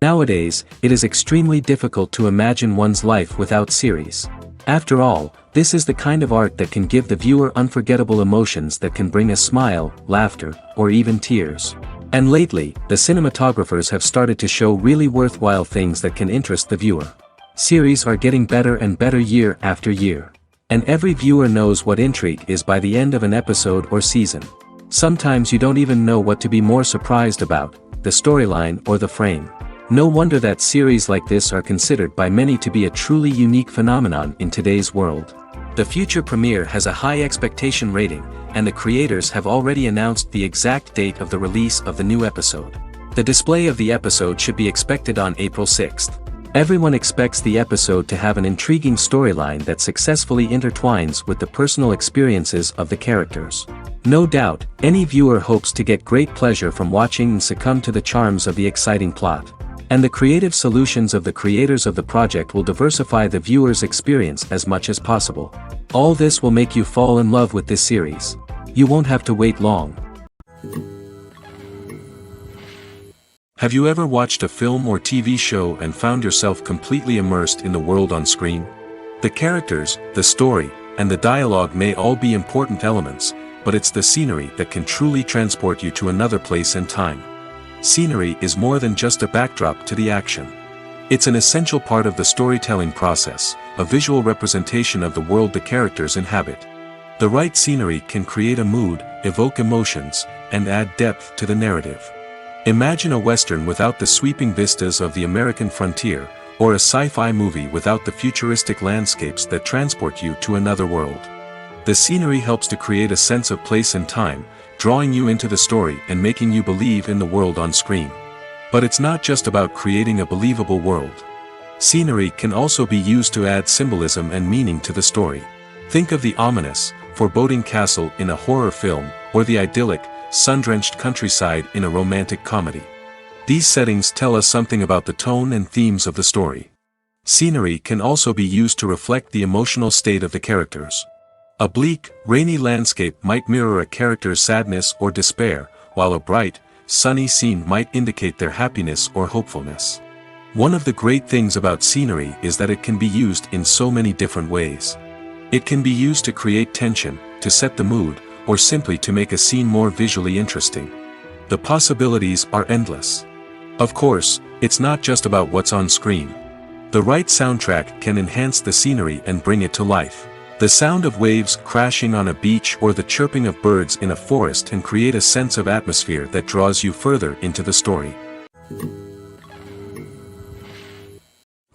Nowadays, it is extremely difficult to imagine one's life without series. After all, this is the kind of art that can give the viewer unforgettable emotions that can bring a smile, laughter, or even tears. And lately, the cinematographers have started to show really worthwhile things that can interest the viewer. Series are getting better and better year after year. And every viewer knows what intrigue is by the end of an episode or season. Sometimes you don't even know what to be more surprised about, the storyline or the frame. No wonder that series like this are considered by many to be a truly unique phenomenon in today's world. The future premiere has a high expectation rating, and the creators have already announced the exact date of the release of the new episode. The display of the episode should be expected on April 6th. Everyone expects the episode to have an intriguing storyline that successfully intertwines with the personal experiences of the characters. No doubt, any viewer hopes to get great pleasure from watching and succumb to the charms of the exciting plot. And the creative solutions of the creators of the project will diversify the viewer's experience as much as possible. All this will make you fall in love with this series. You won't have to wait long. Have you ever watched a film or TV show and found yourself completely immersed in the world on screen? The characters, the story, and the dialogue may all be important elements, but it's the scenery that can truly transport you to another place and time. Scenery is more than just a backdrop to the action. It's an essential part of the storytelling process, a visual representation of the world the characters inhabit. The right scenery can create a mood, evoke emotions, and add depth to the narrative. Imagine a western without the sweeping vistas of the American frontier, or a sci-fi movie without the futuristic landscapes that transport you to another world. The scenery helps to create a sense of place and time, drawing you into the story and making you believe in the world on screen. But it's not just about creating a believable world. Scenery can also be used to add symbolism and meaning to the story. Think of the ominous, foreboding castle in a horror film, or the idyllic, sun-drenched countryside in a romantic comedy. These settings tell us something about the tone and themes of the story. Scenery can also be used to reflect the emotional state of the characters. A bleak, rainy landscape might mirror a character's sadness or despair, while a bright, sunny scene might indicate their happiness or hopefulness. One of the great things about scenery is that it can be used in so many different ways. It can be used to create tension, to set the mood, or simply to make a scene more visually interesting. The possibilities are endless. Of course, it's not just about what's on screen. The right soundtrack can enhance the scenery and bring it to life. The sound of waves crashing on a beach or the chirping of birds in a forest can create a sense of atmosphere that draws you further into the story.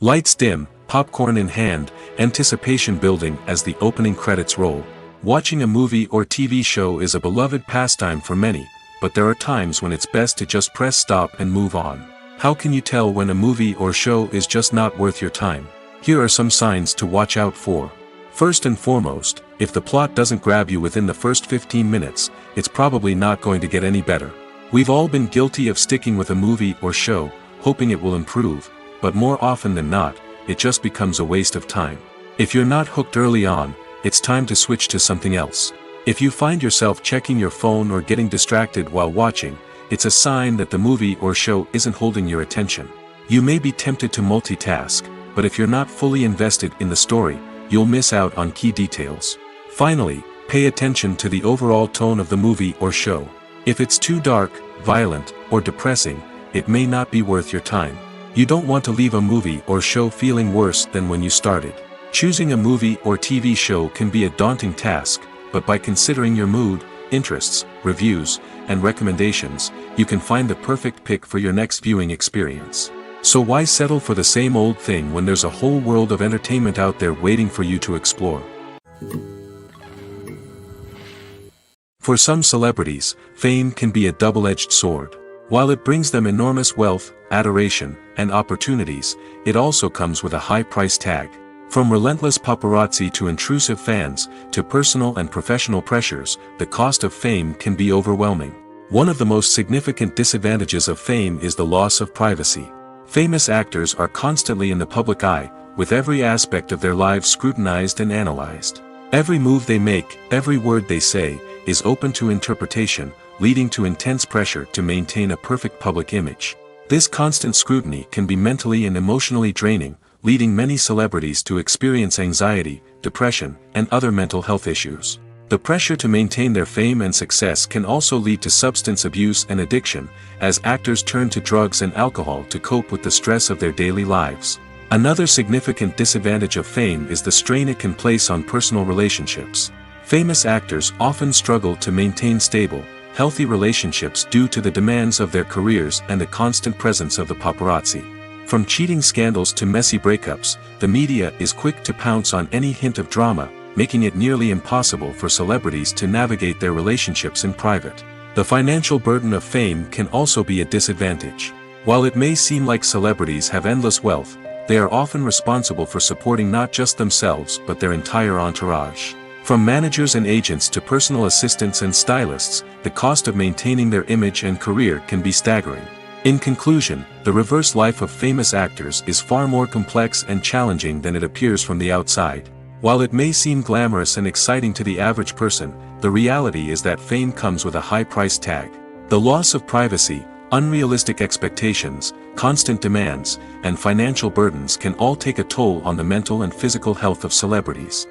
Lights dim, popcorn in hand, anticipation building as the opening credits roll. Watching a movie or TV show is a beloved pastime for many, but there are times when it's best to just press stop and move on. How can you tell when a movie or show is just not worth your time? Here are some signs to watch out for. First and foremost, if the plot doesn't grab you within the first 15 minutes, it's probably not going to get any better. We've all been guilty of sticking with a movie or show, hoping it will improve, but more often than not, it just becomes a waste of time. If you're not hooked early on, it's time to switch to something else. If you find yourself checking your phone or getting distracted while watching, it's a sign that the movie or show isn't holding your attention. You may be tempted to multitask, but if you're not fully invested in the story, you'll miss out on key details. Finally, pay attention to the overall tone of the movie or show. If it's too dark, violent, or depressing, it may not be worth your time. You don't want to leave a movie or show feeling worse than when you started. Choosing a movie or TV show can be a daunting task, but by considering your mood, interests, reviews, and recommendations, you can find the perfect pick for your next viewing experience. So why settle for the same old thing when there's a whole world of entertainment out there waiting for you to explore? For some celebrities, fame can be a double-edged sword. While it brings them enormous wealth, adoration, and opportunities, it also comes with a high price tag. From relentless paparazzi to intrusive fans, to personal and professional pressures, the cost of fame can be overwhelming. One of the most significant disadvantages of fame is the loss of privacy. Famous actors are constantly in the public eye, with every aspect of their lives scrutinized and analyzed. Every move they make, every word they say, is open to interpretation, leading to intense pressure to maintain a perfect public image. This constant scrutiny can be mentally and emotionally draining, leading many celebrities to experience anxiety, depression, and other mental health issues. The pressure to maintain their fame and success can also lead to substance abuse and addiction, as actors turn to drugs and alcohol to cope with the stress of their daily lives. Another significant disadvantage of fame is the strain it can place on personal relationships. Famous actors often struggle to maintain stable, healthy relationships due to the demands of their careers and the constant presence of the paparazzi. From cheating scandals to messy breakups, the media is quick to pounce on any hint of drama, making it nearly impossible for celebrities to navigate their relationships in private. The financial burden of fame can also be a disadvantage. While it may seem like celebrities have endless wealth, they are often responsible for supporting not just themselves but their entire entourage. From managers and agents to personal assistants and stylists, the cost of maintaining their image and career can be staggering. In conclusion, the reverse life of famous actors is far more complex and challenging than it appears from the outside. While it may seem glamorous and exciting to the average person, the reality is that fame comes with a high price tag. The loss of privacy, unrealistic expectations, constant demands, and financial burdens can all take a toll on the mental and physical health of celebrities.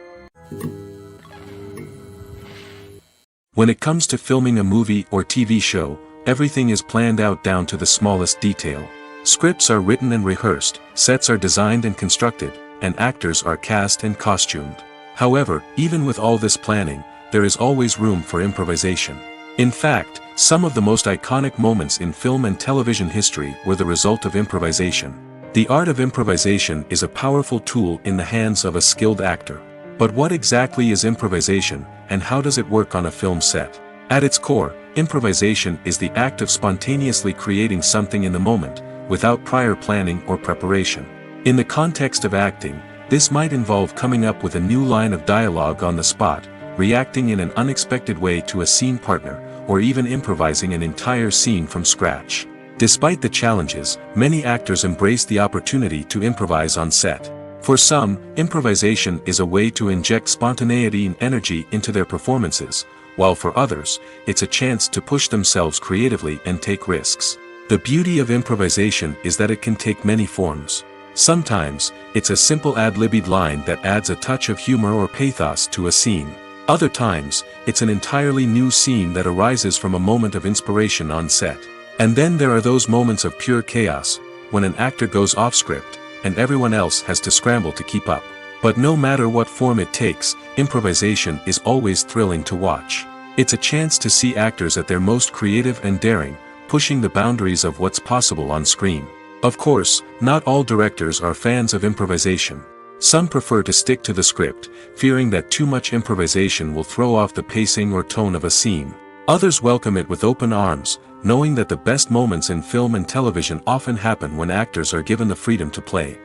When it comes to filming a movie or TV show, everything is planned out down to the smallest detail. Scripts are written and rehearsed, sets are designed and constructed, and actors are cast and costumed. However, even with all this planning, there is always room for improvisation. In fact, some of the most iconic moments in film and television history were the result of improvisation. The art of improvisation is a powerful tool in the hands of a skilled actor. But what exactly is improvisation, and how does it work on a film set? At its core, improvisation is the act of spontaneously creating something in the moment, without prior planning or preparation. In the context of acting, this might involve coming up with a new line of dialogue on the spot, reacting in an unexpected way to a scene partner, or even improvising an entire scene from scratch. Despite the challenges, many actors embrace the opportunity to improvise on set. For some, improvisation is a way to inject spontaneity and energy into their performances, while for others, it's a chance to push themselves creatively and take risks. The beauty of improvisation is that it can take many forms. Sometimes, it's a simple ad-libbed line that adds a touch of humor or pathos to a scene. Other times, it's an entirely new scene that arises from a moment of inspiration on set. And then there are those moments of pure chaos, when an actor goes off script, and everyone else has to scramble to keep up. But no matter what form it takes, improvisation is always thrilling to watch. It's a chance to see actors at their most creative and daring, pushing the boundaries of what's possible on screen. Of course, not all directors are fans of improvisation. Some prefer to stick to the script, fearing that too much improvisation will throw off the pacing or tone of a scene. Others welcome it with open arms, knowing that the best moments in film and television often happen when actors are given the freedom to play.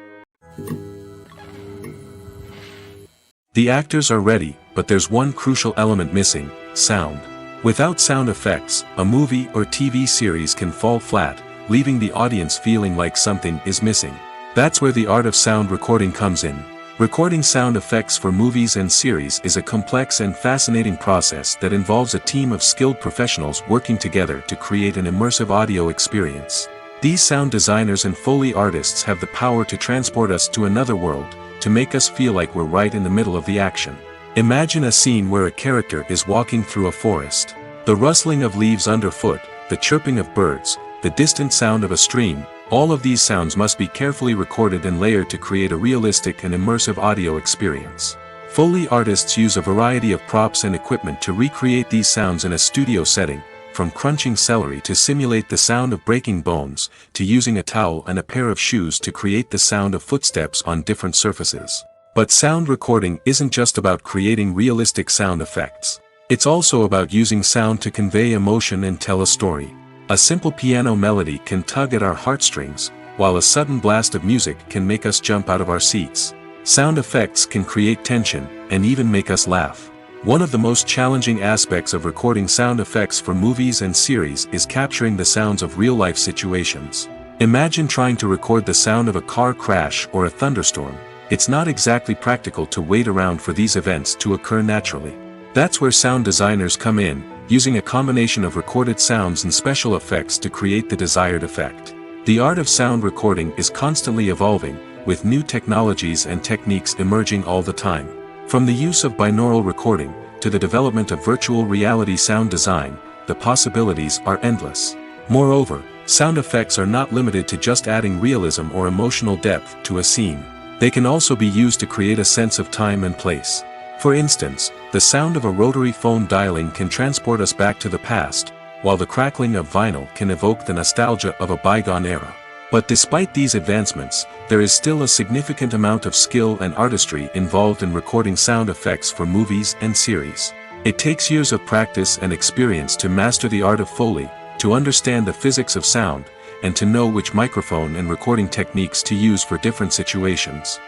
The actors are ready, but there's one crucial element missing: sound. Without sound effects, a movie or TV series can fall flat, leaving the audience feeling like something is missing. That's where the art of sound recording comes in. Recording sound effects for movies and series is a complex and fascinating process that involves a team of skilled professionals working together to create an immersive audio experience. These sound designers and Foley artists have the power to transport us to another world, to make us feel like we're right in the middle of the action. Imagine a scene where a character is walking through a forest. The rustling of leaves underfoot, the chirping of birds, the distant sound of a stream, all of these sounds must be carefully recorded and layered to create a realistic and immersive audio experience. Foley artists use a variety of props and equipment to recreate these sounds in a studio setting, from crunching celery to simulate the sound of breaking bones, to using a towel and a pair of shoes to create the sound of footsteps on different surfaces. But sound recording isn't just about creating realistic sound effects. It's also about using sound to convey emotion and tell a story. A simple piano melody can tug at our heartstrings, while a sudden blast of music can make us jump out of our seats. Sound effects can create tension, and even make us laugh. One of the most challenging aspects of recording sound effects for movies and series is capturing the sounds of real-life situations. Imagine trying to record the sound of a car crash or a thunderstorm. It's not exactly practical to wait around for these events to occur naturally. That's where sound designers come in, using a combination of recorded sounds and special effects to create the desired effect. The art of sound recording is constantly evolving, with new technologies and techniques emerging all the time. From the use of binaural recording, to the development of virtual reality sound design, the possibilities are endless. Moreover, sound effects are not limited to just adding realism or emotional depth to a scene. They can also be used to create a sense of time and place. For instance, the sound of a rotary phone dialing can transport us back to the past, while the crackling of vinyl can evoke the nostalgia of a bygone era. But despite these advancements, there is still a significant amount of skill and artistry involved in recording sound effects for movies and series. It takes years of practice and experience to master the art of Foley, to understand the physics of sound, and to know which microphone and recording techniques to use for different situations.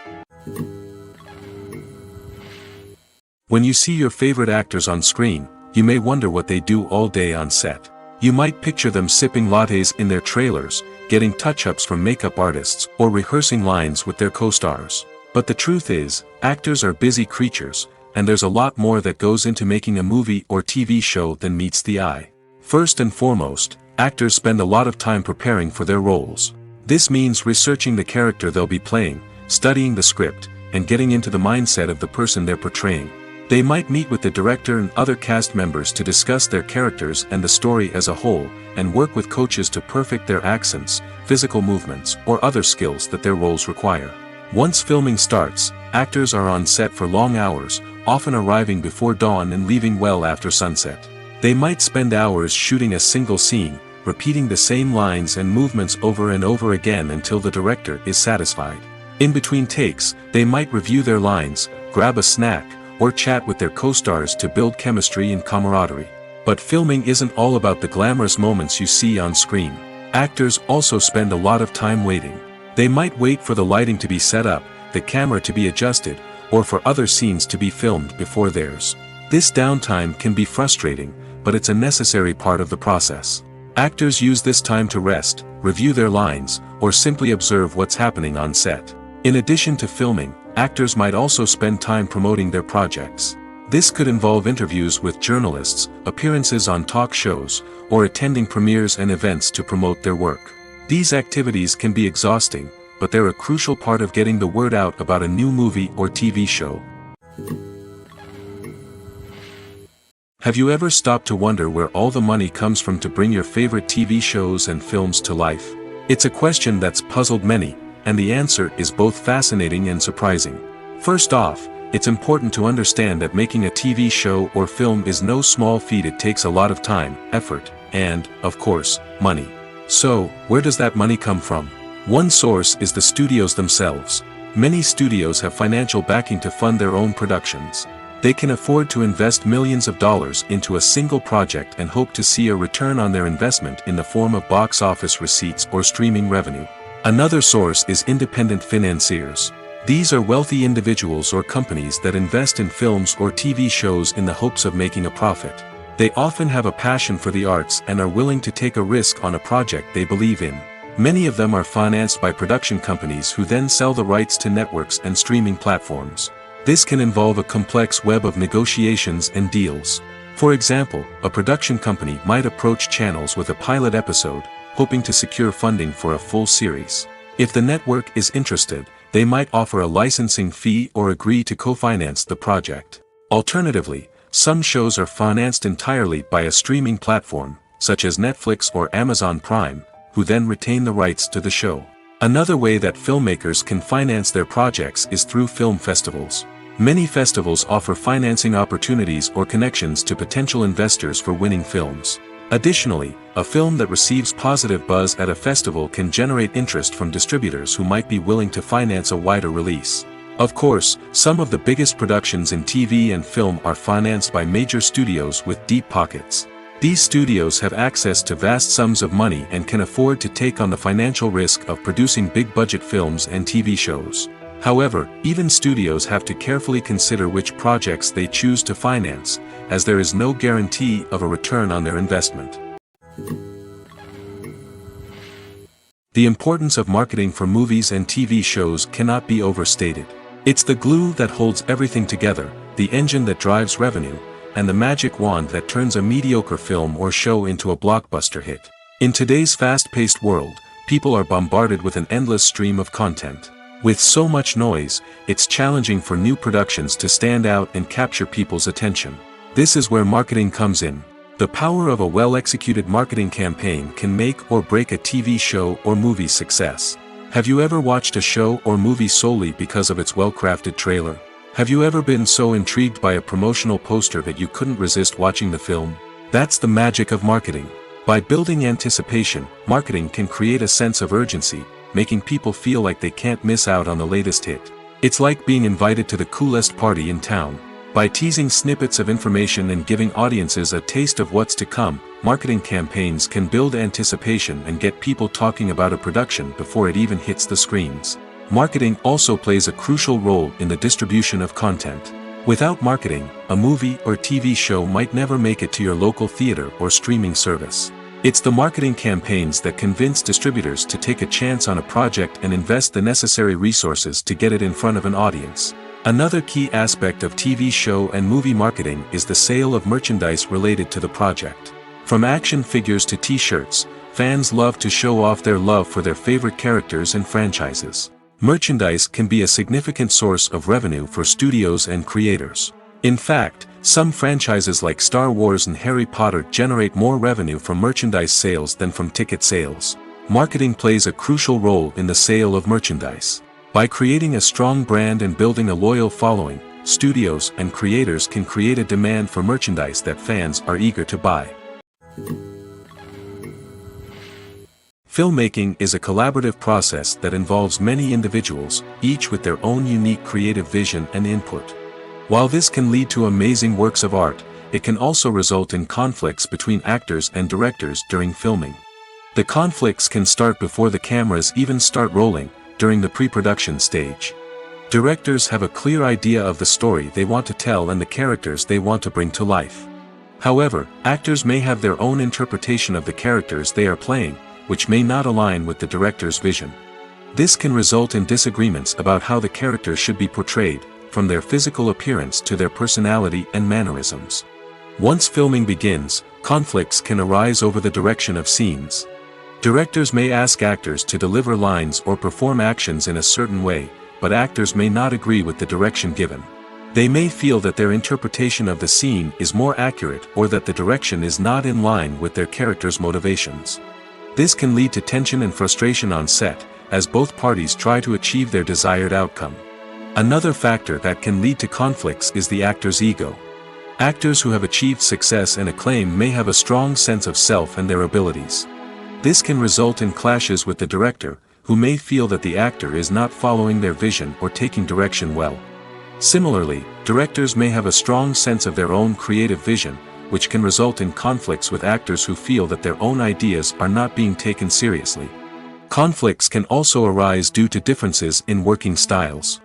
When you see your favorite actors on screen, you may wonder what they do all day on set. You might picture them sipping lattes in their trailers, getting touch-ups from makeup artists, or rehearsing lines with their co-stars. But the truth is, actors are busy creatures, and there's a lot more that goes into making a movie or TV show than meets the eye. First and foremost, actors spend a lot of time preparing for their roles. This means researching the character they'll be playing, studying the script, and getting into the mindset of the person they're portraying. They might meet with the director and other cast members to discuss their characters and the story as a whole, and work with coaches to perfect their accents, physical movements, or other skills that their roles require. Once filming starts, actors are on set for long hours, often arriving before dawn and leaving well after sunset. They might spend hours shooting a single scene, repeating the same lines and movements over and over again until the director is satisfied. In between takes, they might review their lines, grab a snack, or chat with their co-stars to build chemistry and camaraderie. But filming isn't all about the glamorous moments you see on screen. Actors also spend a lot of time waiting. They might wait for the lighting to be set up, the camera to be adjusted, or for other scenes to be filmed before theirs. This downtime can be frustrating, but it's a necessary part of the process. Actors use this time to rest, review their lines, or simply observe what's happening on set. In addition to filming, actors might also spend time promoting their projects. This could involve interviews with journalists, appearances on talk shows, or attending premieres and events to promote their work. These activities can be exhausting, but they're a crucial part of getting the word out about a new movie or TV show. Have you ever stopped to wonder where all the money comes from to bring your favorite TV shows and films to life? It's a question that's puzzled many, and the answer is both fascinating and surprising. First off, it's important to understand that making a TV show or film is no small feat. It takes a lot of time, effort, and, of course, money. So, where does that money come from? One source is the studios themselves. Many studios have financial backing to fund their own productions. They can afford to invest millions of dollars into a single project and hope to see a return on their investment in the form of box office receipts or streaming revenue. Another source is independent financiers. These are wealthy individuals or companies that invest in films or TV shows in the hopes of making a profit. They often have a passion for the arts and are willing to take a risk on a project they believe in. Many of them are financed by production companies who then sell the rights to networks and streaming platforms. This can involve a complex web of negotiations and deals. For example, a production company might approach channels with a pilot episode, hoping to secure funding for a full series. If the network is interested, they might offer a licensing fee or agree to co-finance the project. Alternatively, some shows are financed entirely by a streaming platform, such as Netflix or Amazon Prime, who then retain the rights to the show. Another way that filmmakers can finance their projects is through film festivals. Many festivals offer financing opportunities or connections to potential investors for winning films. Additionally, a film that receives positive buzz at a festival can generate interest from distributors who might be willing to finance a wider release. Of course, some of the biggest productions in TV and film are financed by major studios with deep pockets. These studios have access to vast sums of money and can afford to take on the financial risk of producing big-budget films and TV shows. However, even studios have to carefully consider which projects they choose to finance, as there is no guarantee of a return on their investment. The importance of marketing for movies and TV shows cannot be overstated. It's the glue that holds everything together, the engine that drives revenue, and the magic wand that turns a mediocre film or show into a blockbuster hit. In today's fast-paced world, people are bombarded with an endless stream of content. With so much noise, it's challenging for new productions to stand out and capture people's attention. This is where marketing comes in. The power of a well-executed marketing campaign can make or break a TV show or movie's success. Have you ever watched a show or movie solely because of its well-crafted trailer? Have you ever been so intrigued by a promotional poster that you couldn't resist watching the film? That's the magic of marketing. By building anticipation, marketing can create a sense of urgency, making people feel like they can't miss out on the latest hit. It's like being invited to the coolest party in town. By teasing snippets of information and giving audiences a taste of what's to come, marketing campaigns can build anticipation and get people talking about a production before it even hits the screens. Marketing also plays a crucial role in the distribution of content. Without marketing, a movie or TV show might never make it to your local theater or streaming service. It's the marketing campaigns that convince distributors to take a chance on a project and invest the necessary resources to get it in front of an audience. Another key aspect of TV show and movie marketing is the sale of merchandise related to the project. From action figures to t-shirts, fans love to show off their love for their favorite characters and franchises. Merchandise can be a significant source of revenue for studios and creators. In fact, some franchises like Star Wars and Harry Potter generate more revenue from merchandise sales than from ticket sales. Marketing plays a crucial role in the sale of merchandise. By creating a strong brand and building a loyal following, studios and creators can create a demand for merchandise that fans are eager to buy. Filmmaking is a collaborative process that involves many individuals, each with their own unique creative vision and input. While this can lead to amazing works of art, it can also result in conflicts between actors and directors during filming. The conflicts can start before the cameras even start rolling, during the pre-production stage. Directors have a clear idea of the story they want to tell and the characters they want to bring to life. However, actors may have their own interpretation of the characters they are playing, which may not align with the director's vision. This can result in disagreements about how the characters should be portrayed, from their physical appearance to their personality and mannerisms. Once filming begins, conflicts can arise over the direction of scenes. Directors may ask actors to deliver lines or perform actions in a certain way, but actors may not agree with the direction given. They may feel that their interpretation of the scene is more accurate or that the direction is not in line with their character's motivations. This can lead to tension and frustration on set, as both parties try to achieve their desired outcome. Another factor that can lead to conflicts is the actor's ego. Actors who have achieved success and acclaim may have a strong sense of self and their abilities. This can result in clashes with the director, who may feel that the actor is not following their vision or taking direction well. Similarly, directors may have a strong sense of their own creative vision, which can result in conflicts with actors who feel that their own ideas are not being taken seriously. Conflicts can also arise due to differences in working styles.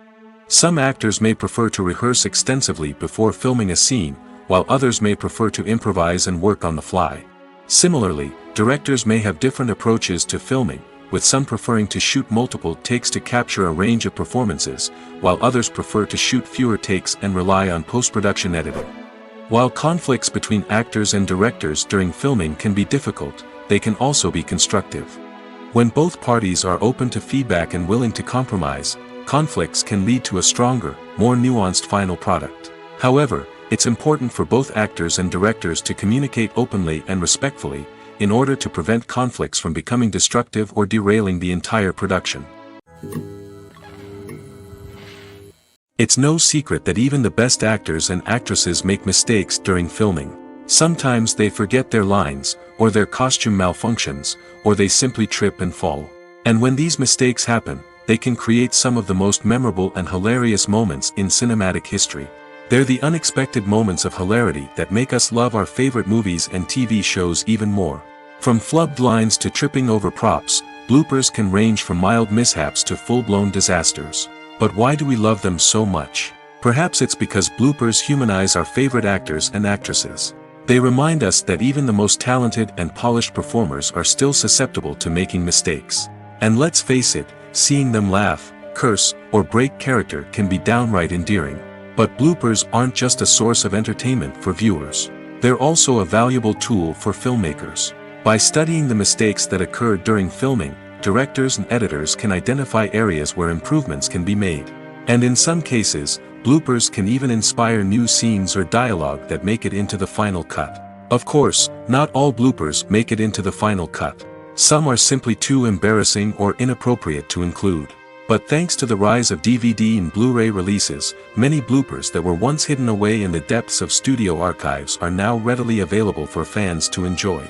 Some actors may prefer to rehearse extensively before filming a scene, while others may prefer to improvise and work on the fly. Similarly, directors may have different approaches to filming, with some preferring to shoot multiple takes to capture a range of performances, while others prefer to shoot fewer takes and rely on post-production editing. While conflicts between actors and directors during filming can be difficult, they can also be constructive. When both parties are open to feedback and willing to compromise, conflicts can lead to a stronger, more nuanced final product. However, it's important for both actors and directors to communicate openly and respectfully, in order to prevent conflicts from becoming destructive or derailing the entire production. It's no secret that even the best actors and actresses make mistakes during filming. Sometimes they forget their lines, or their costume malfunctions, or they simply trip and fall. And when these mistakes happen, they can create some of the most memorable and hilarious moments in cinematic history. They're the unexpected moments of hilarity that make us love our favorite movies and TV shows even more. From flubbed lines to tripping over props, bloopers can range from mild mishaps to full-blown disasters. But why do we love them so much? Perhaps it's because bloopers humanize our favorite actors and actresses. They remind us that even the most talented and polished performers are still susceptible to making mistakes. And let's face it, seeing them laugh, curse, or break character can be downright endearing. But bloopers aren't just a source of entertainment for viewers. They're also a valuable tool for filmmakers. By studying the mistakes that occurred during filming, directors and editors can identify areas where improvements can be made. And in some cases, bloopers can even inspire new scenes or dialogue that make it into the final cut. Of course, not all bloopers make it into the final cut. Some are simply too embarrassing or inappropriate to include. But thanks to the rise of DVD and Blu-ray releases, many bloopers that were once hidden away in the depths of studio archives are now readily available for fans to enjoy.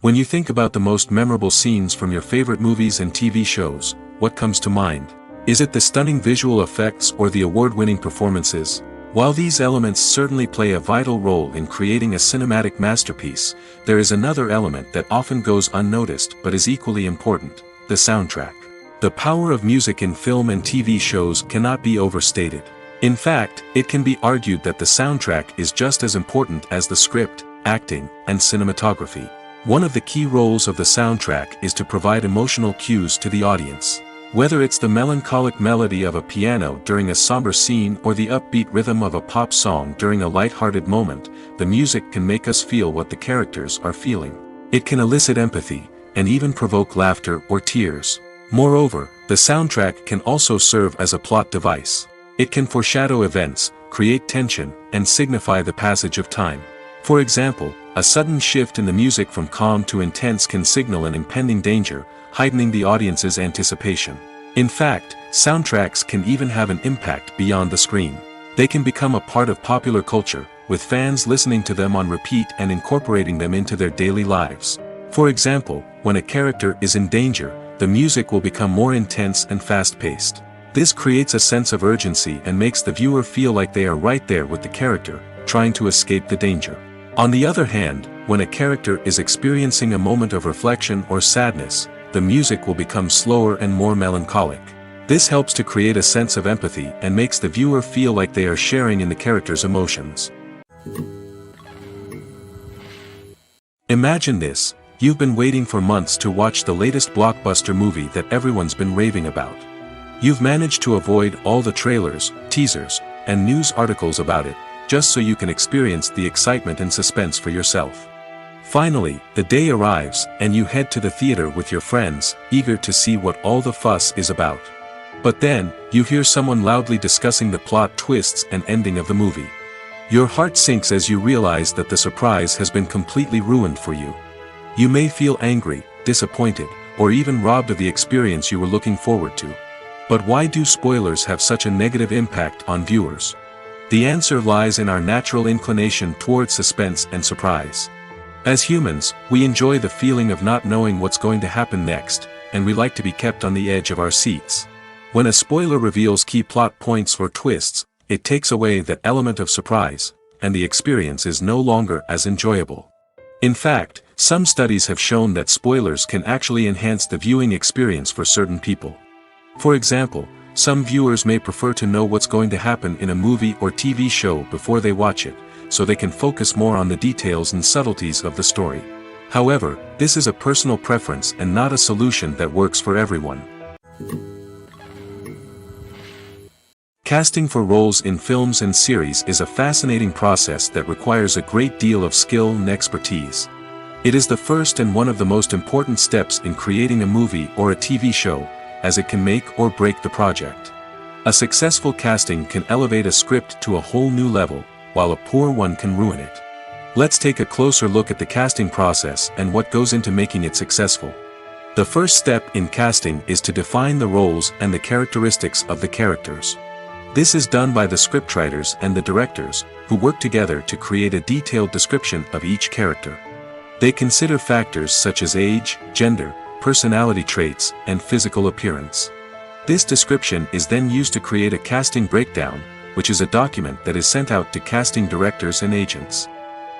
When you think about the most memorable scenes from your favorite movies and TV shows, what comes to mind? Is it the stunning visual effects or the award-winning performances? While these elements certainly play a vital role in creating a cinematic masterpiece, there is another element that often goes unnoticed but is equally important: the soundtrack. The power of music in film and TV shows cannot be overstated. In fact, it can be argued that the soundtrack is just as important as the script, acting, and cinematography. One of the key roles of the soundtrack is to provide emotional cues to the audience. Whether it's the melancholic melody of a piano during a somber scene or the upbeat rhythm of a pop song during a light-hearted moment, the music can make us feel what the characters are feeling. It can elicit empathy, and even provoke laughter or tears. Moreover, the soundtrack can also serve as a plot device. It can foreshadow events, create tension, and signify the passage of time. For example, a sudden shift in the music from calm to intense can signal an impending danger, heightening the audience's anticipation. In fact, soundtracks can even have an impact beyond the screen. They can become a part of popular culture, with fans listening to them on repeat and incorporating them into their daily lives. For example, when a character is in danger, the music will become more intense and fast-paced. This creates a sense of urgency and makes the viewer feel like they are right there with the character, trying to escape the danger. On the other hand, when a character is experiencing a moment of reflection or sadness, the music will become slower and more melancholic. This helps to create a sense of empathy and makes the viewer feel like they are sharing in the character's emotions. Imagine this: you've been waiting for months to watch the latest blockbuster movie that everyone's been raving about. You've managed to avoid all the trailers, teasers, and news articles about it, just so you can experience the excitement and suspense for yourself. Finally, the day arrives, and you head to the theater with your friends, eager to see what all the fuss is about. But then, you hear someone loudly discussing the plot twists and ending of the movie. Your heart sinks as you realize that the surprise has been completely ruined for you. You may feel angry, disappointed, or even robbed of the experience you were looking forward to. But why do spoilers have such a negative impact on viewers? The answer lies in our natural inclination toward suspense and surprise. As humans, we enjoy the feeling of not knowing what's going to happen next, and we like to be kept on the edge of our seats. When a spoiler reveals key plot points or twists, it takes away that element of surprise, and the experience is no longer as enjoyable. In fact, some studies have shown that spoilers can actually enhance the viewing experience for certain people. For example, some viewers may prefer to know what's going to happen in a movie or TV show before they watch it, so they can focus more on the details and subtleties of the story. However, this is a personal preference and not a solution that works for everyone. Casting for roles in films and series is a fascinating process that requires a great deal of skill and expertise. It is the first and one of the most important steps in creating a movie or a TV show, as it can make or break the project. A successful casting can elevate a script to a whole new level, while a poor one can ruin it. Let's take a closer look at the casting process and what goes into making it successful. The first step in casting is to define the roles and the characteristics of the characters. This is done by the scriptwriters and the directors, who work together to create a detailed description of each character. They consider factors such as age, gender, personality traits, and physical appearance. This description is then used to create a casting breakdown, which is a document that is sent out to casting directors and agents.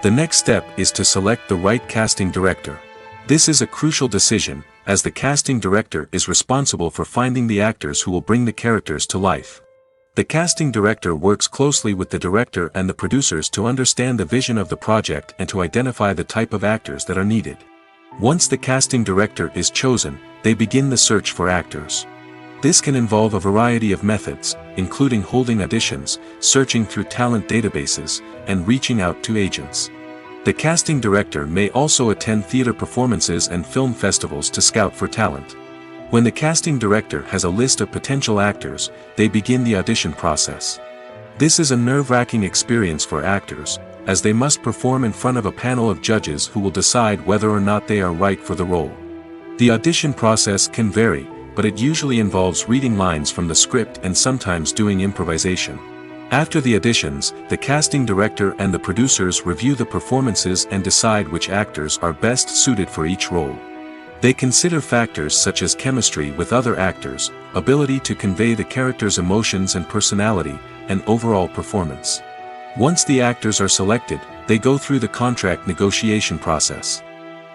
The next step is to select the right casting director. This is a crucial decision, as the casting director is responsible for finding the actors who will bring the characters to life. The casting director works closely with the director and the producers to understand the vision of the project and to identify the type of actors that are needed. Once the casting director is chosen, they begin the search for actors. This can involve a variety of methods, including holding auditions, searching through talent databases, and reaching out to agents. The casting director may also attend theater performances and film festivals to scout for talent. When the casting director has a list of potential actors, they begin the audition process. This is a nerve-wracking experience for actors, as they must perform in front of a panel of judges who will decide whether or not they are right for the role. The audition process can vary, but it usually involves reading lines from the script and sometimes doing improvisation. After the auditions, the casting director and the producers review the performances and decide which actors are best suited for each role. They consider factors such as chemistry with other actors, ability to convey the character's emotions and personality, and overall performance. Once the actors are selected, they go through the contract negotiation process.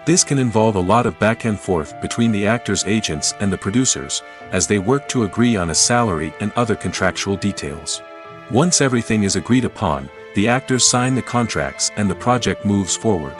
This can involve a lot of back and forth between the actors' agents and the producers, as they work to agree on a salary and other contractual details. Once everything is agreed upon, the actors sign the contracts and the project moves forward.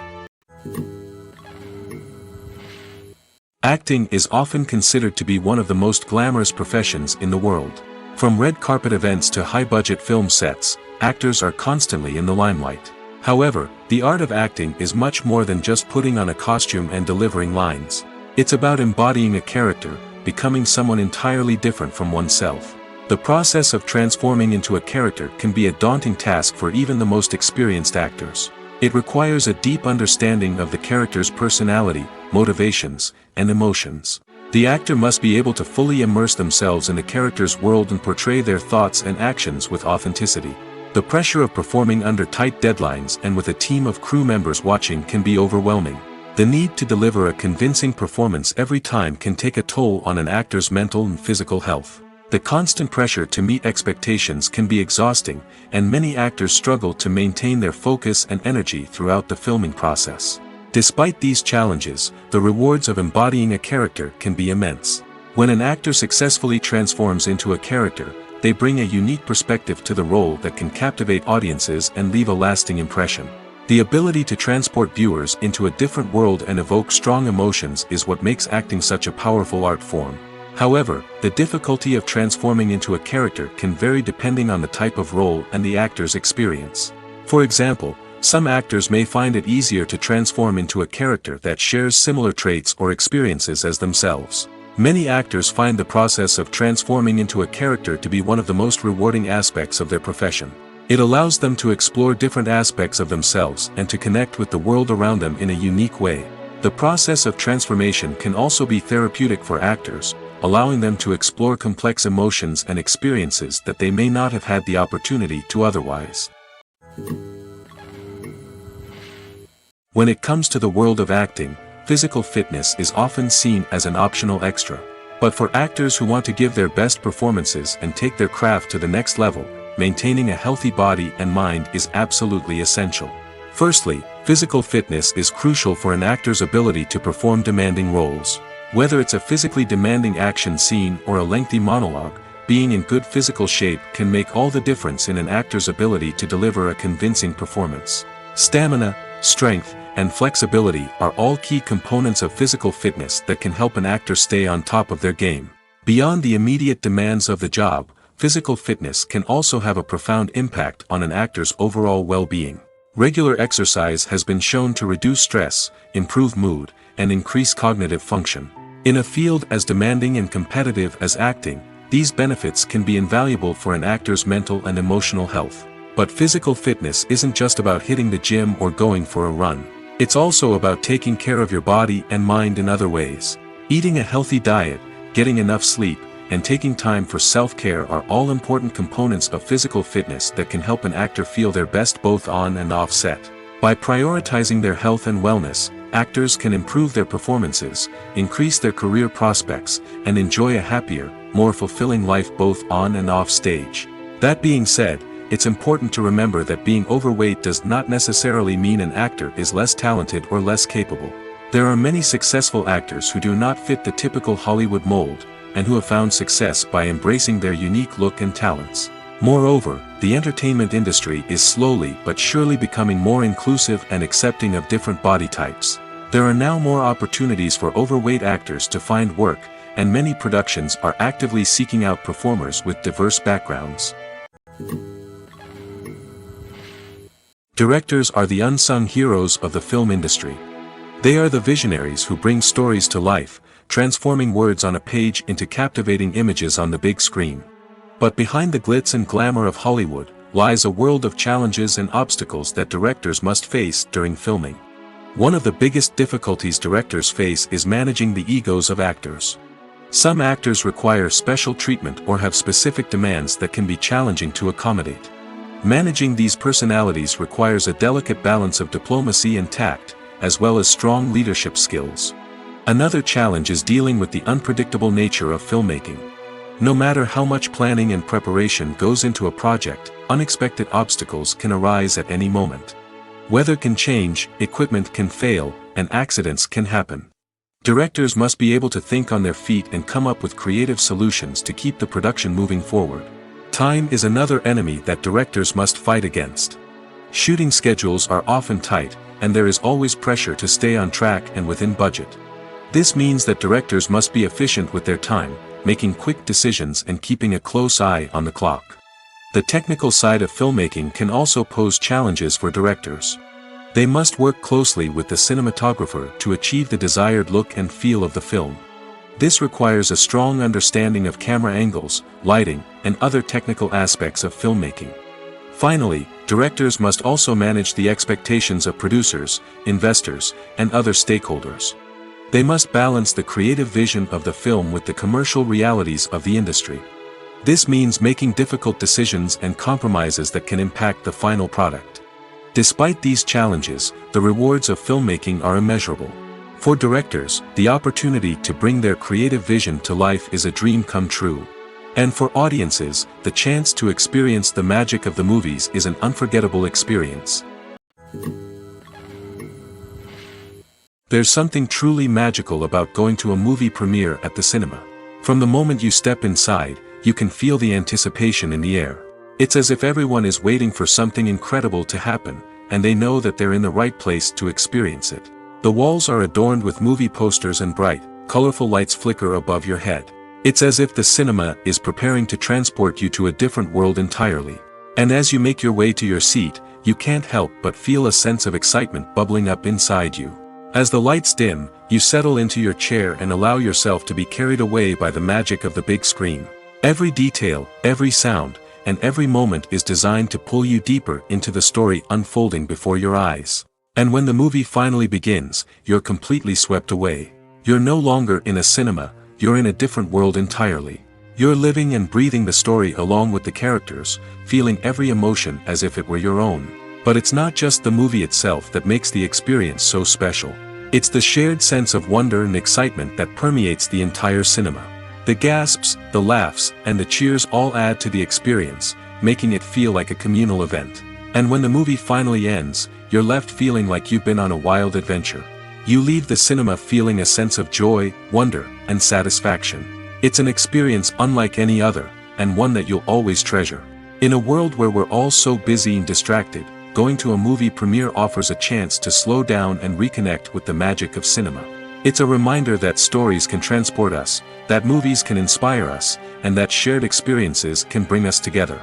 Acting is often considered to be one of the most glamorous professions in the world. From red carpet events to high-budget film sets, actors are constantly in the limelight. However, the art of acting is much more than just putting on a costume and delivering lines. It's about embodying a character, becoming someone entirely different from oneself. The process of transforming into a character can be a daunting task for even the most experienced actors. It requires a deep understanding of the character's personality, motivations, and emotions. The actor must be able to fully immerse themselves in the character's world and portray their thoughts and actions with authenticity. The pressure of performing under tight deadlines and with a team of crew members watching can be overwhelming. The need to deliver a convincing performance every time can take a toll on an actor's mental and physical health. The constant pressure to meet expectations can be exhausting, and many actors struggle to maintain their focus and energy throughout the filming process. Despite these challenges, the rewards of embodying a character can be immense. When an actor successfully transforms into a character, they bring a unique perspective to the role that can captivate audiences and leave a lasting impression. The ability to transport viewers into a different world and evoke strong emotions is what makes acting such a powerful art form. However, the difficulty of transforming into a character can vary depending on the type of role and the actor's experience. For example, some actors may find it easier to transform into a character that shares similar traits or experiences as themselves. Many actors find the process of transforming into a character to be one of the most rewarding aspects of their profession. It allows them to explore different aspects of themselves and to connect with the world around them in a unique way. The process of transformation can also be therapeutic for actors, allowing them to explore complex emotions and experiences that they may not have had the opportunity to otherwise. When it comes to the world of acting, physical fitness is often seen as an optional extra. But for actors who want to give their best performances and take their craft to the next level, maintaining a healthy body and mind is absolutely essential. Firstly, physical fitness is crucial for an actor's ability to perform demanding roles. Whether it's a physically demanding action scene or a lengthy monologue, being in good physical shape can make all the difference in an actor's ability to deliver a convincing performance. Stamina, strength, and flexibility are all key components of physical fitness that can help an actor stay on top of their game. Beyond the immediate demands of the job, physical fitness can also have a profound impact on an actor's overall well-being. Regular exercise has been shown to reduce stress, improve mood, and increase cognitive function. In a field as demanding and competitive as acting, these benefits can be invaluable for an actor's mental and emotional health. But physical fitness isn't just about hitting the gym or going for a run. It's also about taking care of your body and mind in other ways. Eating a healthy diet, getting enough sleep, and taking time for self-care are all important components of physical fitness that can help an actor feel their best both on and off set. By prioritizing their health and wellness, actors can improve their performances, increase their career prospects, and enjoy a happier, more fulfilling life both on and off stage. That being said, it's important to remember that being overweight does not necessarily mean an actor is less talented or less capable. There are many successful actors who do not fit the typical Hollywood mold, and who have found success by embracing their unique look and talents. Moreover, the entertainment industry is slowly but surely becoming more inclusive and accepting of different body types. There are now more opportunities for overweight actors to find work, and many productions are actively seeking out performers with diverse backgrounds. Directors are the unsung heroes of the film industry. They are the visionaries who bring stories to life, transforming words on a page into captivating images on the big screen. But behind the glitz and glamour of Hollywood lies a world of challenges and obstacles that directors must face during filming. One of the biggest difficulties directors face is managing the egos of actors. Some actors require special treatment or have specific demands that can be challenging to accommodate. Managing these personalities requires a delicate balance of diplomacy and tact, as well as strong leadership skills. Another challenge is dealing with the unpredictable nature of filmmaking. No matter how much planning and preparation goes into a project, unexpected obstacles can arise at any moment. Weather can change, equipment can fail, and accidents can happen. Directors must be able to think on their feet and come up with creative solutions to keep the production moving forward. Time is another enemy that directors must fight against. Shooting schedules are often tight, and there is always pressure to stay on track and within budget. This means that directors must be efficient with their time, making quick decisions and keeping a close eye on the clock. The technical side of filmmaking can also pose challenges for directors. They must work closely with the cinematographer to achieve the desired look and feel of the film. This requires a strong understanding of camera angles, lighting, and other technical aspects of filmmaking. Finally, directors must also manage the expectations of producers, investors, and other stakeholders. They must balance the creative vision of the film with the commercial realities of the industry. This means making difficult decisions and compromises that can impact the final product. Despite these challenges, the rewards of filmmaking are immeasurable. For directors, the opportunity to bring their creative vision to life is a dream come true. And for audiences, the chance to experience the magic of the movies is an unforgettable experience. There's something truly magical about going to a movie premiere at the cinema. From the moment you step inside, you can feel the anticipation in the air. It's as if everyone is waiting for something incredible to happen, and they know that they're in the right place to experience it. The walls are adorned with movie posters and bright, colorful lights flicker above your head. It's as if the cinema is preparing to transport you to a different world entirely. And as you make your way to your seat, you can't help but feel a sense of excitement bubbling up inside you. As the lights dim, you settle into your chair and allow yourself to be carried away by the magic of the big screen. Every detail, every sound, and every moment is designed to pull you deeper into the story unfolding before your eyes. And when the movie finally begins, you're completely swept away. You're no longer in a cinema, you're in a different world entirely. You're living and breathing the story along with the characters, feeling every emotion as if it were your own. But it's not just the movie itself that makes the experience so special. It's the shared sense of wonder and excitement that permeates the entire cinema. The gasps, the laughs, and the cheers all add to the experience, making it feel like a communal event. And when the movie finally ends, you're left feeling like you've been on a wild adventure. You leave the cinema feeling a sense of joy, wonder, and satisfaction. It's an experience unlike any other, and one that you'll always treasure. In a world where we're all so busy and distracted, going to a movie premiere offers a chance to slow down and reconnect with the magic of cinema. It's a reminder that stories can transport us, that movies can inspire us, and that shared experiences can bring us together.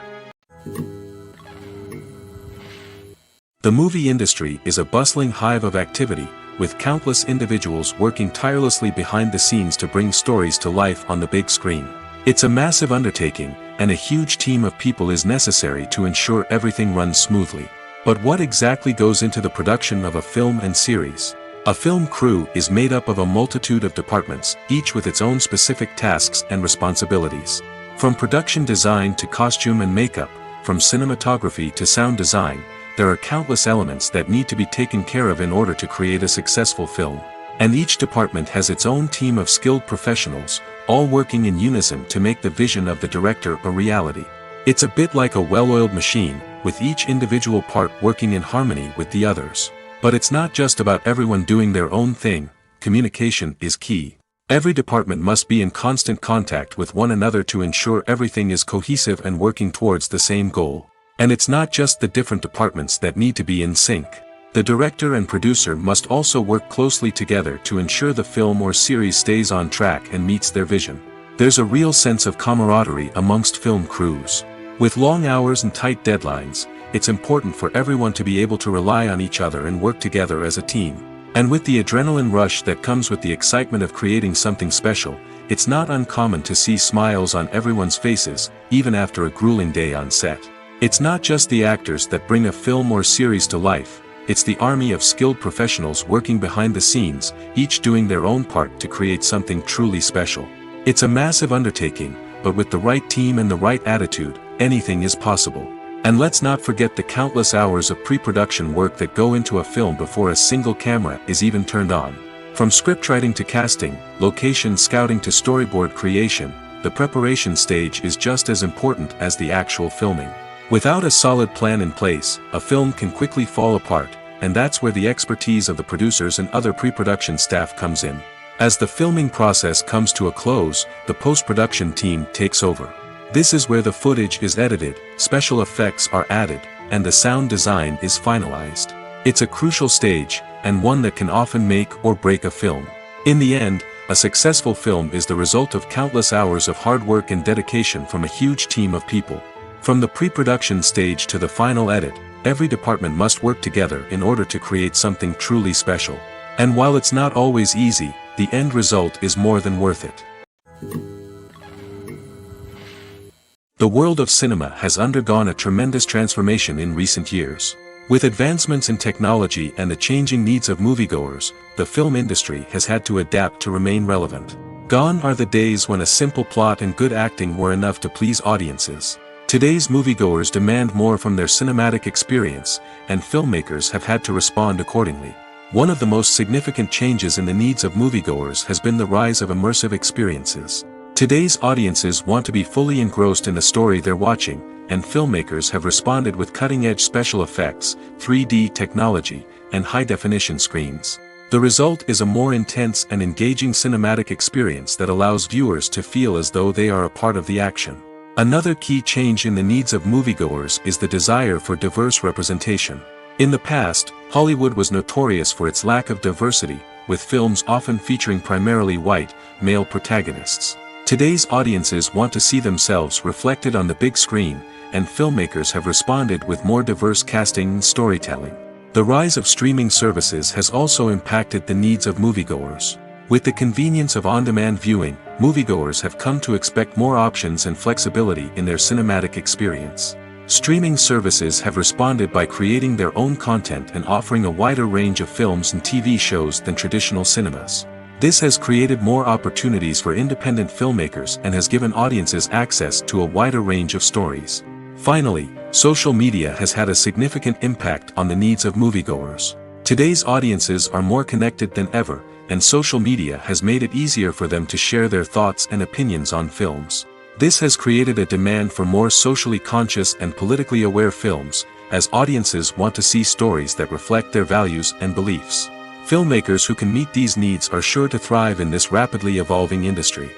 The movie industry is a bustling hive of activity, with countless individuals working tirelessly behind the scenes to bring stories to life on the big screen. It's a massive undertaking, and a huge team of people is necessary to ensure everything runs smoothly. But what exactly goes into the production of a film and series? A film crew is made up of a multitude of departments, each with its own specific tasks and responsibilities. From production design to costume and makeup, from cinematography to sound design, there are countless elements that need to be taken care of in order to create a successful film. And each department has its own team of skilled professionals, all working in unison to make the vision of the director a reality. It's a bit like a well-oiled machine, with each individual part working in harmony with the others. But it's not just about everyone doing their own thing, communication is key. Every department must be in constant contact with one another to ensure everything is cohesive and working towards the same goal. And it's not just the different departments that need to be in sync. The director and producer must also work closely together to ensure the film or series stays on track and meets their vision. There's a real sense of camaraderie amongst film crews. With long hours and tight deadlines, it's important for everyone to be able to rely on each other and work together as a team. And with the adrenaline rush that comes with the excitement of creating something special, it's not uncommon to see smiles on everyone's faces, even after a grueling day on set. It's not just the actors that bring a film or series to life, it's the army of skilled professionals working behind the scenes, each doing their own part to create something truly special. It's a massive undertaking, but with the right team and the right attitude, anything is possible. And let's not forget the countless hours of pre-production work that go into a film before a single camera is even turned on. From scriptwriting to casting, location scouting to storyboard creation, the preparation stage is just as important as the actual filming. Without a solid plan in place, a film can quickly fall apart, and that's where the expertise of the producers and other pre-production staff comes in. As the filming process comes to a close, the post-production team takes over. This is where the footage is edited, special effects are added, and the sound design is finalized. It's a crucial stage, and one that can often make or break a film. In the end, a successful film is the result of countless hours of hard work and dedication from a huge team of people. From the pre-production stage to the final edit, every department must work together in order to create something truly special. And while it's not always easy, the end result is more than worth it. The world of cinema has undergone a tremendous transformation in recent years. With advancements in technology and the changing needs of moviegoers, the film industry has had to adapt to remain relevant. Gone are the days when a simple plot and good acting were enough to please audiences. Today's moviegoers demand more from their cinematic experience, and filmmakers have had to respond accordingly. One of the most significant changes in the needs of moviegoers has been the rise of immersive experiences. Today's audiences want to be fully engrossed in the story they're watching, and filmmakers have responded with cutting-edge special effects, 3D technology, and high-definition screens. The result is a more intense and engaging cinematic experience that allows viewers to feel as though they are a part of the action. Another key change in the needs of moviegoers is the desire for diverse representation. In the past, Hollywood was notorious for its lack of diversity, with films often featuring primarily white, male protagonists. Today's audiences want to see themselves reflected on the big screen, and filmmakers have responded with more diverse casting and storytelling. The rise of streaming services has also impacted the needs of moviegoers. With the convenience of on-demand viewing, moviegoers have come to expect more options and flexibility in their cinematic experience. Streaming services have responded by creating their own content and offering a wider range of films and TV shows than traditional cinemas. This has created more opportunities for independent filmmakers and has given audiences access to a wider range of stories. Finally, social media has had a significant impact on the needs of moviegoers. Today's audiences are more connected than ever, and social media has made it easier for them to share their thoughts and opinions on films. This has created a demand for more socially conscious and politically aware films, as audiences want to see stories that reflect their values and beliefs. Filmmakers who can meet these needs are sure to thrive in this rapidly evolving industry.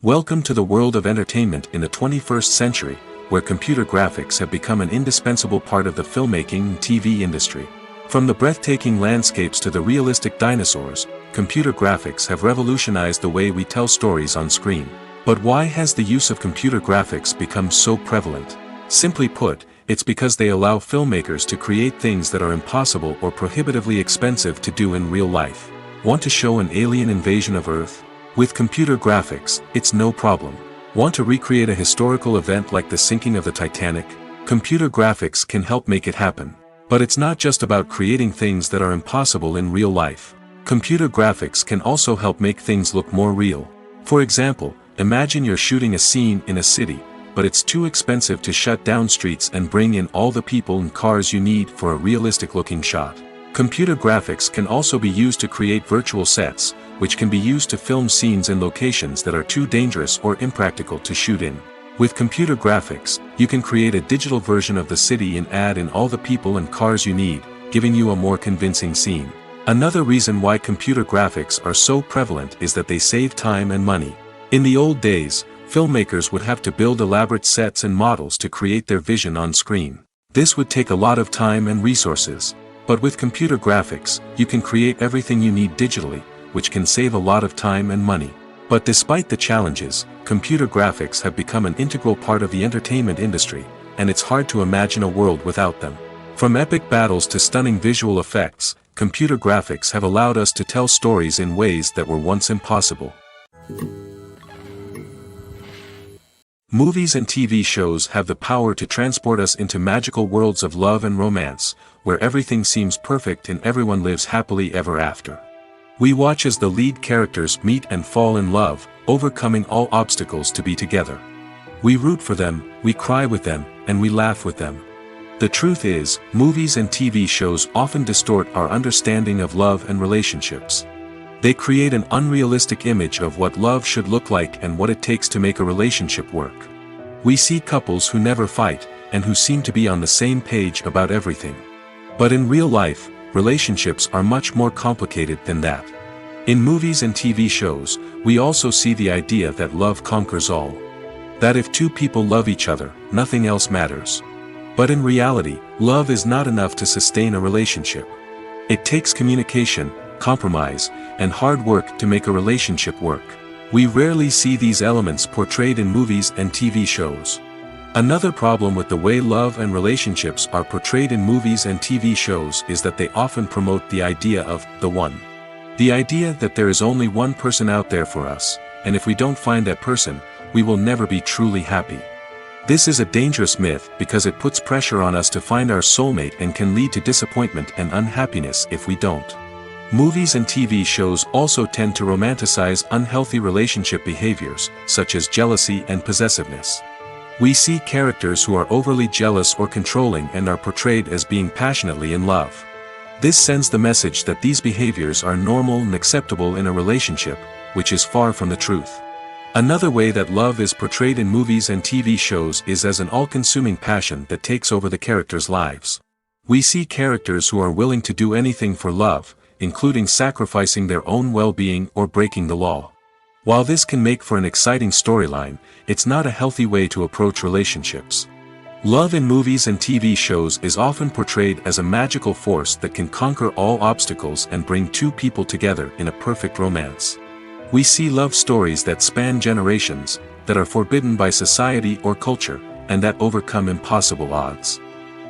Welcome to the world of entertainment in the 21st century, where computer graphics have become an indispensable part of the filmmaking and TV industry. From the breathtaking landscapes to the realistic dinosaurs, computer graphics have revolutionized the way we tell stories on screen. But why has the use of computer graphics become so prevalent? Simply put, it's because they allow filmmakers to create things that are impossible or prohibitively expensive to do in real life. Want to show an alien invasion of Earth? With computer graphics, it's no problem. Want to recreate a historical event like the sinking of the Titanic? Computer graphics can help make it happen. But it's not just about creating things that are impossible in real life. Computer graphics can also help make things look more real. For example, imagine you're shooting a scene in a city, but it's too expensive to shut down streets and bring in all the people and cars you need for a realistic-looking shot. Computer graphics can also be used to create virtual sets, which can be used to film scenes in locations that are too dangerous or impractical to shoot in. With computer graphics, you can create a digital version of the city and add in all the people and cars you need, giving you a more convincing scene. Another reason why computer graphics are so prevalent is that they save time and money. In the old days, filmmakers would have to build elaborate sets and models to create their vision on screen. This would take a lot of time and resources. But with computer graphics, you can create everything you need digitally, which can save a lot of time and money. But despite the challenges, computer graphics have become an integral part of the entertainment industry, and it's hard to imagine a world without them. From epic battles to stunning visual effects, computer graphics have allowed us to tell stories in ways that were once impossible. Movies and TV shows have the power to transport us into magical worlds of love and romance, where everything seems perfect and everyone lives happily ever after. We watch as the lead characters meet and fall in love, overcoming all obstacles to be together. We root for them, we cry with them, and we laugh with them. The truth is, movies and TV shows often distort our understanding of love and relationships. They create an unrealistic image of what love should look like and what it takes to make a relationship work. We see couples who never fight, and who seem to be on the same page about everything. But in real life, relationships are much more complicated than that. In movies and TV shows, we also see the idea that love conquers all. That if two people love each other, nothing else matters. But in reality, love is not enough to sustain a relationship. It takes communication, compromise, and hard work to make a relationship work. We rarely see these elements portrayed in movies and TV shows. Another problem with the way love and relationships are portrayed in movies and TV shows is that they often promote the idea of the one. The idea that there is only one person out there for us, and if we don't find that person, we will never be truly happy. This is a dangerous myth because it puts pressure on us to find our soulmate and can lead to disappointment and unhappiness if we don't. Movies and TV shows also tend to romanticize unhealthy relationship behaviors, such as jealousy and possessiveness. We see characters who are overly jealous or controlling and are portrayed as being passionately in love. This sends the message that these behaviors are normal and acceptable in a relationship, which is far from the truth. Another way that love is portrayed in movies and TV shows is as an all-consuming passion that takes over the characters' lives. We see characters who are willing to do anything for love, including sacrificing their own well-being or breaking the law. While this can make for an exciting storyline, it's not a healthy way to approach relationships. Love in movies and TV shows is often portrayed as a magical force that can conquer all obstacles and bring two people together in a perfect romance. We see love stories that span generations, that are forbidden by society or culture, and that overcome impossible odds.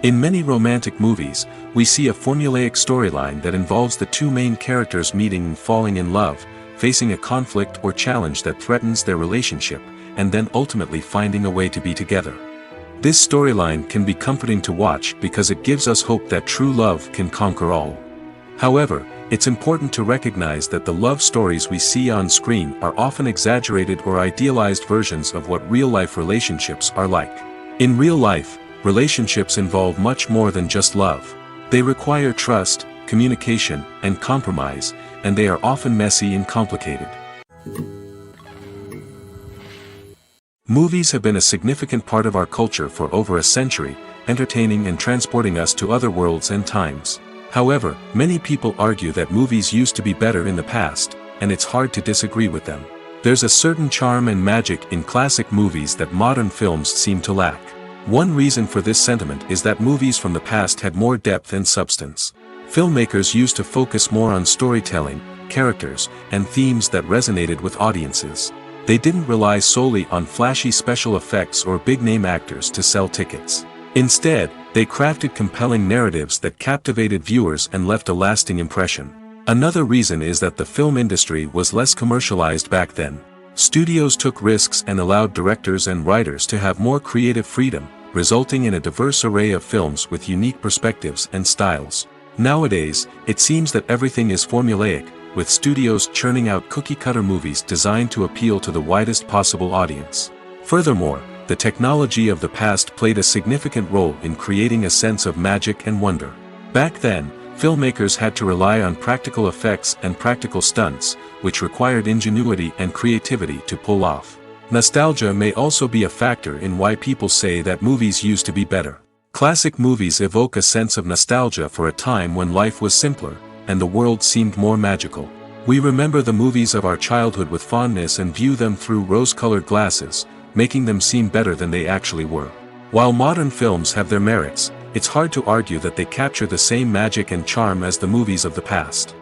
In many romantic movies, we see a formulaic storyline that involves the two main characters meeting and falling in love, facing a conflict or challenge that threatens their relationship, and then ultimately finding a way to be together. This storyline can be comforting to watch because it gives us hope that true love can conquer all. However, it's important to recognize that the love stories we see on screen are often exaggerated or idealized versions of what real-life relationships are like. In real life, relationships involve much more than just love. They require trust, communication, and compromise, and they are often messy and complicated. Movies have been a significant part of our culture for over a century, entertaining and transporting us to other worlds and times. However, many people argue that movies used to be better in the past, and it's hard to disagree with them. There's a certain charm and magic in classic movies that modern films seem to lack. One reason for this sentiment is that movies from the past had more depth and substance. Filmmakers used to focus more on storytelling, characters, and themes that resonated with audiences. They didn't rely solely on flashy special effects or big-name actors to sell tickets. Instead, they crafted compelling narratives that captivated viewers and left a lasting impression. Another reason is that the film industry was less commercialized back then. Studios took risks and allowed directors and writers to have more creative freedom, resulting in a diverse array of films with unique perspectives and styles. Nowadays, it seems that everything is formulaic, with studios churning out cookie-cutter movies designed to appeal to the widest possible audience. Furthermore, the technology of the past played a significant role in creating a sense of magic and wonder. Back then, filmmakers had to rely on practical effects and practical stunts, which required ingenuity and creativity to pull off. Nostalgia may also be a factor in why people say that movies used to be better. Classic movies evoke a sense of nostalgia for a time when life was simpler, and the world seemed more magical. We remember the movies of our childhood with fondness and view them through rose-colored glasses, making them seem better than they actually were. While modern films have their merits, it's hard to argue that they capture the same magic and charm as the movies of the past.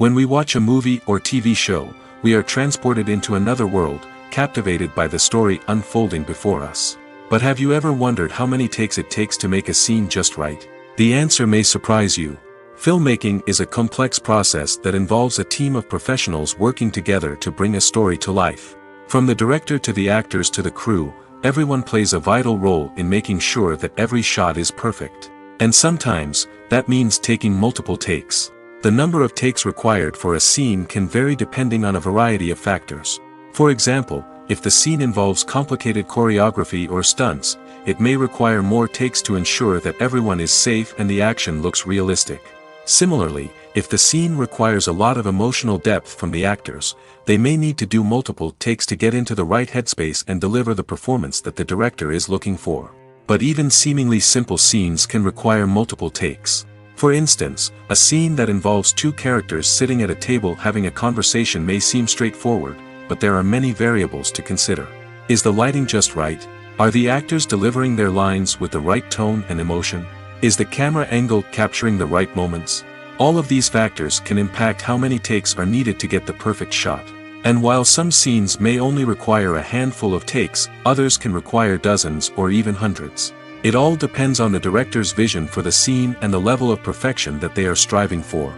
When we watch a movie or TV show, we are transported into another world, captivated by the story unfolding before us. But have you ever wondered how many takes it takes to make a scene just right? The answer may surprise you. Filmmaking is a complex process that involves a team of professionals working together to bring a story to life. From the director to the actors to the crew, everyone plays a vital role in making sure that every shot is perfect. And sometimes, that means taking multiple takes. The number of takes required for a scene can vary depending on a variety of factors. For example, if the scene involves complicated choreography or stunts, it may require more takes to ensure that everyone is safe and the action looks realistic. Similarly, if the scene requires a lot of emotional depth from the actors, they may need to do multiple takes to get into the right headspace and deliver the performance that the director is looking for. But even seemingly simple scenes can require multiple takes. For instance, a scene that involves two characters sitting at a table having a conversation may seem straightforward, but there are many variables to consider. Is the lighting just right? Are the actors delivering their lines with the right tone and emotion? Is the camera angle capturing the right moments? All of these factors can impact how many takes are needed to get the perfect shot. And while some scenes may only require a handful of takes, others can require dozens or even hundreds. It all depends on the director's vision for the scene and the level of perfection that they are striving for.